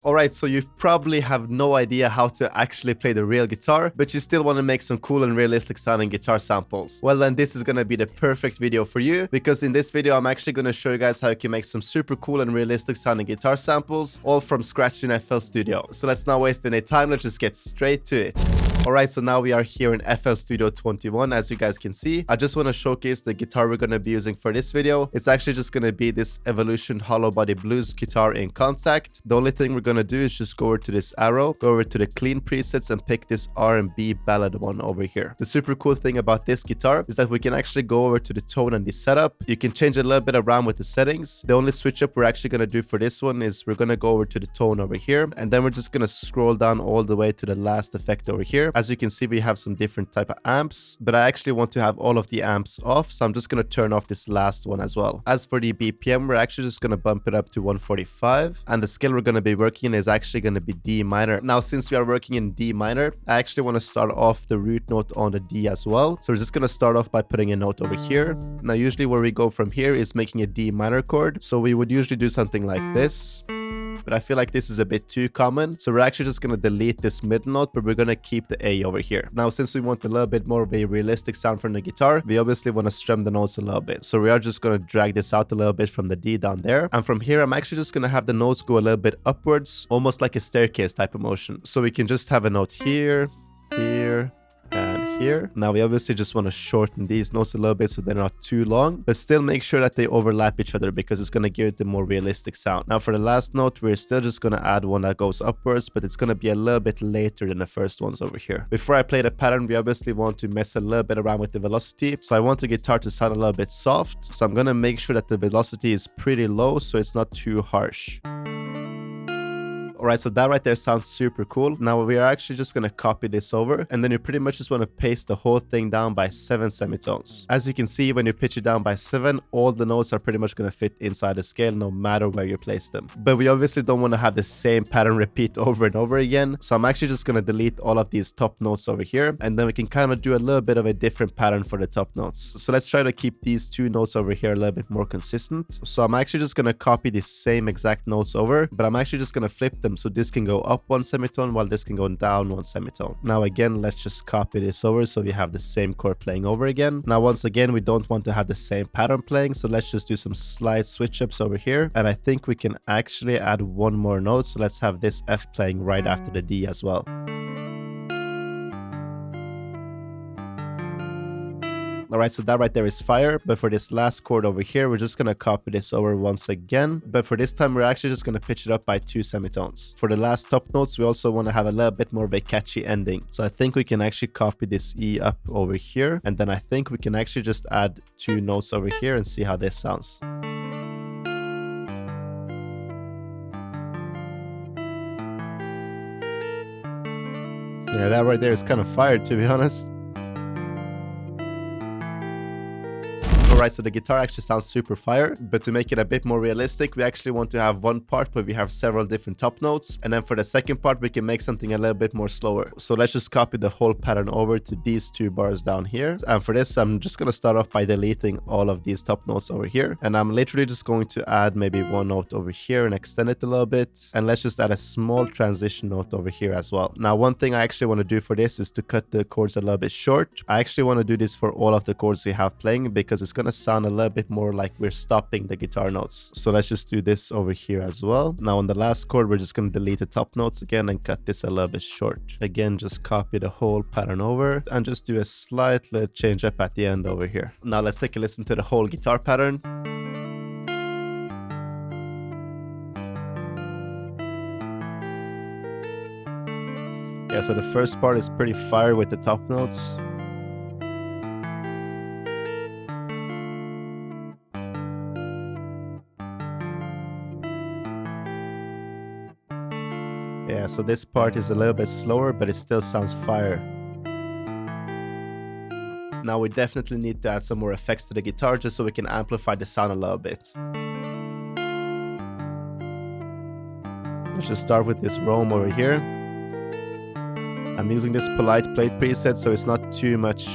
Alright, so you probably have no idea how to actually play the real guitar, but you still want to make some cool and realistic sounding guitar samples. Well then, this is gonna be the perfect video for you, because in this video I'm actually gonna show you guys how you can make some super cool and realistic sounding guitar samples, all from scratch in FL Studio. So let's not waste any time, let's just get straight to it. Alright, so now we are here in FL Studio 21, as you guys can see. I just want to showcase the guitar we're going to be using for this video. It's actually just going to be this Evolution Hollow Body Blues guitar in Contact. The only thing we're going to do is just go over to this arrow, go over to the clean presets and pick this R&B ballad one over here. The super cool thing about this guitar is that we can actually go over to the tone and the setup. You can change a little bit around with the settings. The only switch up we're actually going to do for this one is we're going to go over to the tone over here, and then we're just going to scroll down all the way to the last effect over here. As you can see, we have some different type of amps, but I actually want to have all of the amps off, so I'm just going to turn off this last one as well. As for the BPM, we're actually just going to bump it up to 145, and the scale we're going to be working in is actually going to be D minor. Now, since we are working in D minor, I actually want to start off the root note on the D as well. So we're just going to start off by putting a note over here. Now, usually where we go from here is making a D minor chord. So we would usually do something like this, but I feel like this is a bit too common. So we're actually just going to delete this middle note, but we're going to keep the A over here. Now, since we want a little bit more of a realistic sound from the guitar, we obviously want to strum the notes a little bit. So we are just going to drag this out a little bit from the D down there. And from here, I'm actually just going to have the notes go a little bit upwards, almost like a staircase type of motion. So we can just have a note here, here, and here. Now we obviously just want to shorten these notes a little bit so they're not too long, but still make sure that they overlap each other because it's going to give it the more realistic sound. Now for the last note, we're still just going to add one that goes upwards, but it's going to be a little bit later than the first ones over here. Before I play the pattern, we obviously want to mess a little bit around with the velocity. So I want the guitar to sound a little bit soft. So I'm going to make sure that the velocity is pretty low so it's not too harsh. Alright, so that right there sounds super cool. Now we are actually just going to copy this over, and then you pretty much just want to paste the whole thing down by 7 semitones. As you can see, when you pitch it down by 7, all the notes are pretty much going to fit inside the scale no matter where you place them. But we obviously don't want to have the same pattern repeat over and over again. So I'm actually just going to delete all of these top notes over here, and then we can kind of do a little bit of a different pattern for the top notes. So let's try to keep these two notes over here a little bit more consistent. So I'm actually just going to copy the same exact notes over, but I'm actually just going to flip them. So this can go up 1 semitone while this can go down 1 semitone. Now again, let's just copy this over so we have the same chord playing over again. Now once again, we don't want to have the same pattern playing, so let's just do some slight switch ups over here. And I think we can actually add one more note, so let's have this F playing right after the D as well. Alright, so that right there is fire, but for this last chord over here, we're just going to copy this over once again, but for this time, we're actually just going to pitch it up by 2 semitones. For the last top notes, we also want to have a little bit more of a catchy ending, so I think we can actually copy this E up over here, and then I think we can actually just add 2 notes over here and see how this sounds. Yeah, that right there is kind of fire, to be honest. Alright, so the guitar actually sounds super fire, but to make it a bit more realistic, we actually want to have one part where we have several different top notes, and then for the second part we can make something a little bit more slower. So let's just copy the whole pattern over to these 2 bars down here, and for this I'm just going to start off by deleting all of these top notes over here, and I'm literally just going to add maybe one note over here and extend it a little bit, and let's just add a small transition note over here as well. Now one thing I actually want to do for this is to cut the chords a little bit short. I actually want to do this for all of the chords we have playing because it's going to sound a little bit more like we're stopping the guitar notes. So let's just do this over here as well. Now on the last chord, we're just going to delete the top notes again and cut this a little bit short. Again, just copy the whole pattern over and just do a slight little change up at the end over here. Now let's take a listen to the whole guitar pattern. Yeah, so the first part is pretty fire with the top notes. Yeah, so this part is a little bit slower, but it still sounds fire. Now we definitely need to add some more effects to the guitar just so we can amplify the sound a little bit. Let's just start with this roam over here. I'm using this polite plate preset so it's not too much.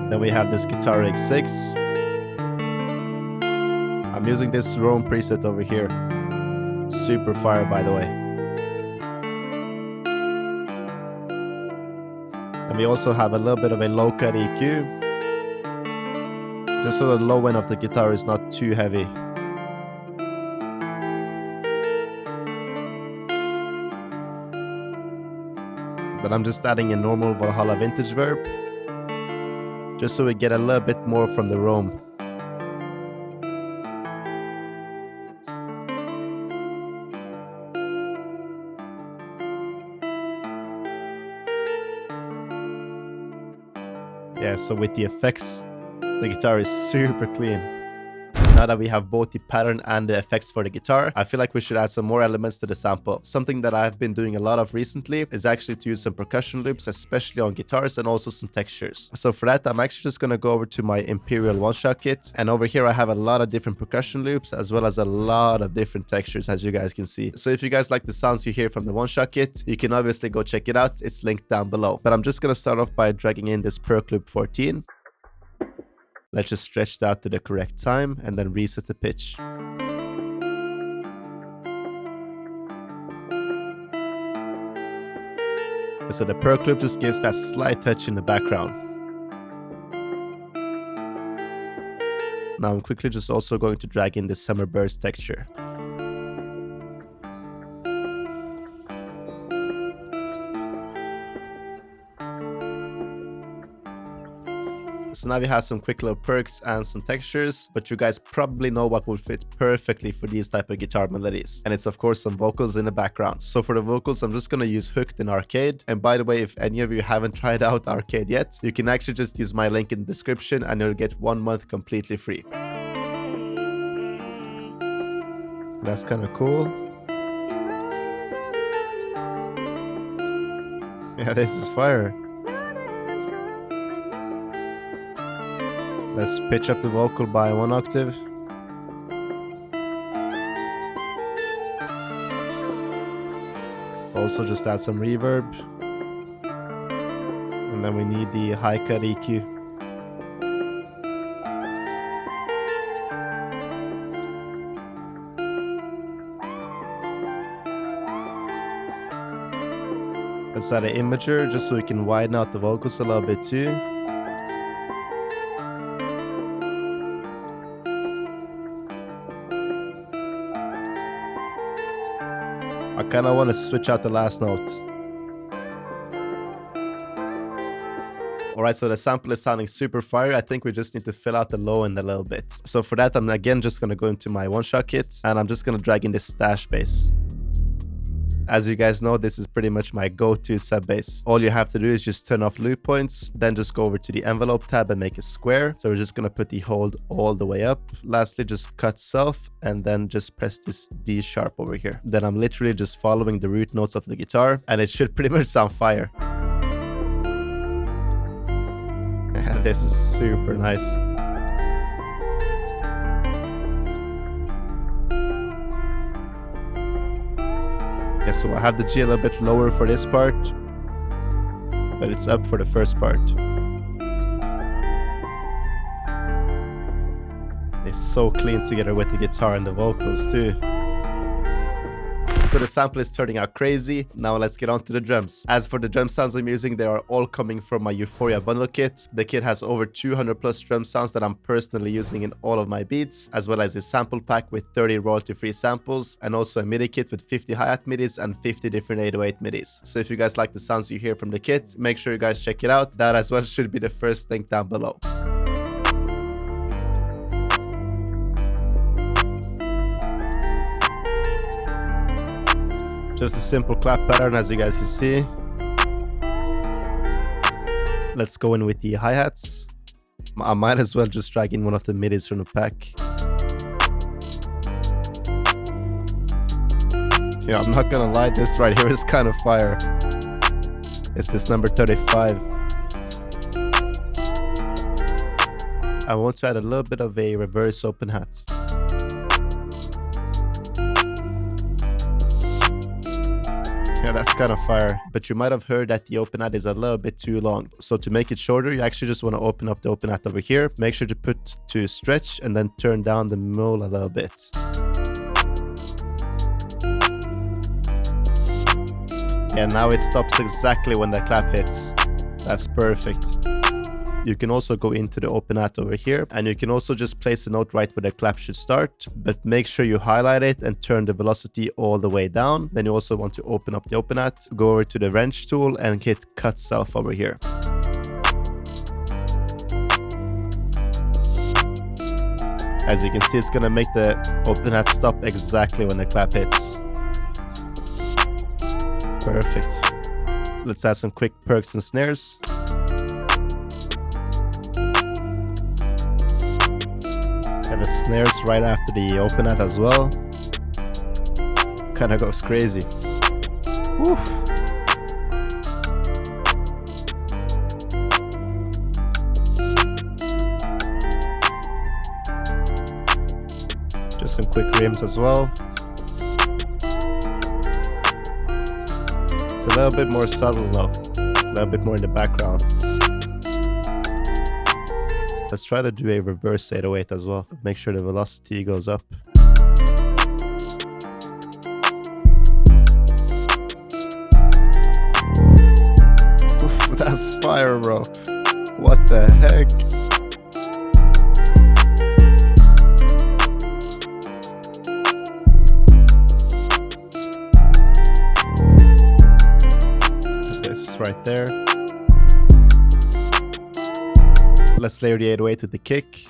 Then we have this guitar rig 6. I'm using this Rome preset over here. Super fire, by the way. And we also have a little bit of a low cut EQ, just so the low end of the guitar is not too heavy. But I'm just adding a normal Valhalla vintage verb, just so we get a little bit more from the Rome. Yeah, so with the effects, the guitar is super clean. Now that we have both the pattern and the effects for the guitar, I feel like we should add some more elements to the sample. Something that I've been doing a lot of recently is actually to use some percussion loops, especially on guitars, and also some textures. So for that, I'm actually just going to go over to my Imperial one-shot kit. And over here, I have a lot of different percussion loops, as well as a lot of different textures, as you guys can see. So if you guys like the sounds you hear from the one-shot kit, you can obviously go check it out. It's linked down below. But I'm just going to start off by dragging in this Perc Loop 14. Let's just stretch it out to the correct time and then reset the pitch. So the Perc Loop just gives that slight touch in the background. Now I'm quickly just also going to drag in the Summer Birds texture. So now we have some quick little perks and some textures, but you guys probably know what will fit perfectly for these type of guitar melodies. And it's of course some vocals in the background. So for the vocals, I'm just gonna use Hooked in Arcade. And by the way, if any of you haven't tried out Arcade yet, you can actually just use my link in the description and you'll get 1 month completely free. That's kind of cool. Yeah, this is fire. Let's pitch up the vocal by 1 octave. Also just add some reverb. And then we need the high cut EQ. Let's add an imager just so we can widen out the vocals a little bit too. I kind of want to switch out the last note. Alright, so the sample is sounding super fire. I think we just need to fill out the low end a little bit. So for that, I'm again just going to go into my one-shot kit and I'm just going to drag in this stash bass. As you guys know, this is pretty much my go-to sub bass. All you have to do is just turn off loop points, then just go over to the envelope tab and make a square. So we're just going to put the hold all the way up. Lastly, just cut self and then just press this D sharp over here. Then I'm literally just following the root notes of the guitar and it should pretty much sound fire. This is super nice. Yeah, so I have the G a little bit lower for this part, but it's up for the first part. It's so clean together with the guitar and the vocals too. So the sample is turning out crazy. Now let's get on to the drums. As for the drum sounds I'm using, they are all coming from my Euphoria bundle kit. The kit has over 200 plus drum sounds that I'm personally using in all of my beats, as well as a sample pack with 30 royalty-free samples, and also a MIDI kit with 50 hi-hat midis and 50 different 808 midis. So if you guys like the sounds you hear from the kit, make sure you guys check it out. That as well should be the first link down below. Just a simple clap pattern, as you guys can see. Let's go in with the hi-hats. I might as well just drag in one of the midis from the pack. Yeah, I'm not gonna lie, this right here is kind of fire. It's this number 35. I want to add a little bit of a reverse open hat. Yeah, that's kind of fire. But you might have heard that the open add is a little bit too long. So to make it shorter, you actually just want to open up the open add over here. Make sure to put to stretch and then turn down the mul a little bit. And now it stops exactly when the clap hits. That's perfect. You can also go into the open add over here, and you can also just place the note right where the clap should start, but make sure you highlight it and turn the velocity all the way down. Then you also want to open up the open add, go over to the wrench tool and hit cut self over here. As you can see, it's gonna make the open add stop exactly when the clap hits. Perfect. Let's add some quick perks and snares. And the snares right after the open add as well. Kinda goes crazy. Woof. Just some quick rims as well. It's a little bit more subtle though. A little bit more in the background. Let's try to do a reverse 808 as well. Make sure the velocity goes up. Oof, that's fire, bro. What the heck? This right there. Let's layer the 808 with the kick.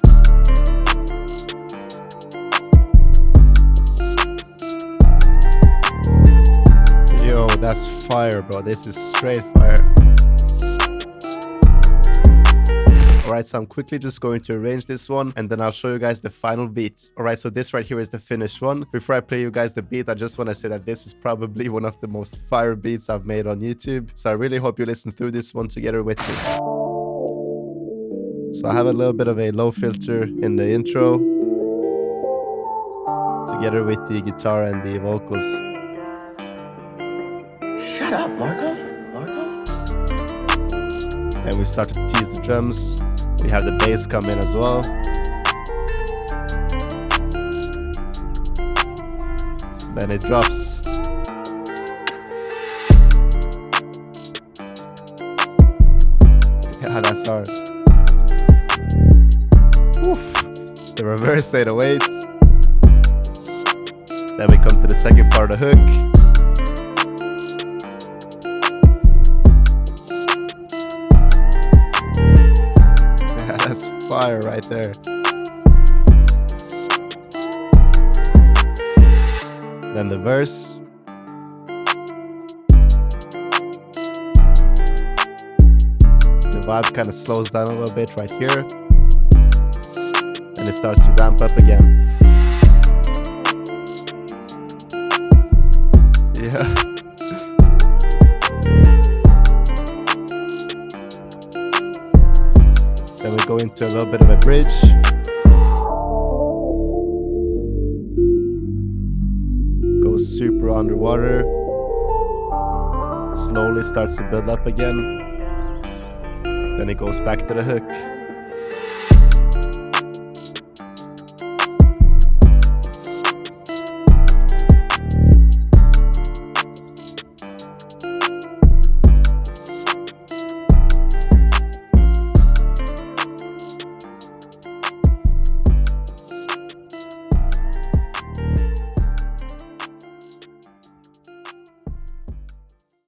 Yo, that's fire, bro. This is straight fire. Alright, so I'm quickly just going to arrange this one and then I'll show you guys the final beat. Alright, so this right here is the finished one. Before I play you guys the beat, I just want to say that this is probably one of the most fire beats I've made on YouTube. So I really hope you listen through this one together with me. So I have a little bit of a low filter in the intro, together with the guitar and the vocals. Shut up, Marko. And we start to tease the drums. We have the bass come in as well. Then it drops. Yeah, that's hard. The reverse 808. Then we come to the second part of the hook. Yeah, that's fire right there. Then the verse. The vibe kind of slows down a little bit right here. And it starts to ramp up again. Yeah. Then we go into a little bit of a bridge. Goes super underwater. Slowly starts to build up again. Then it goes back to the hook.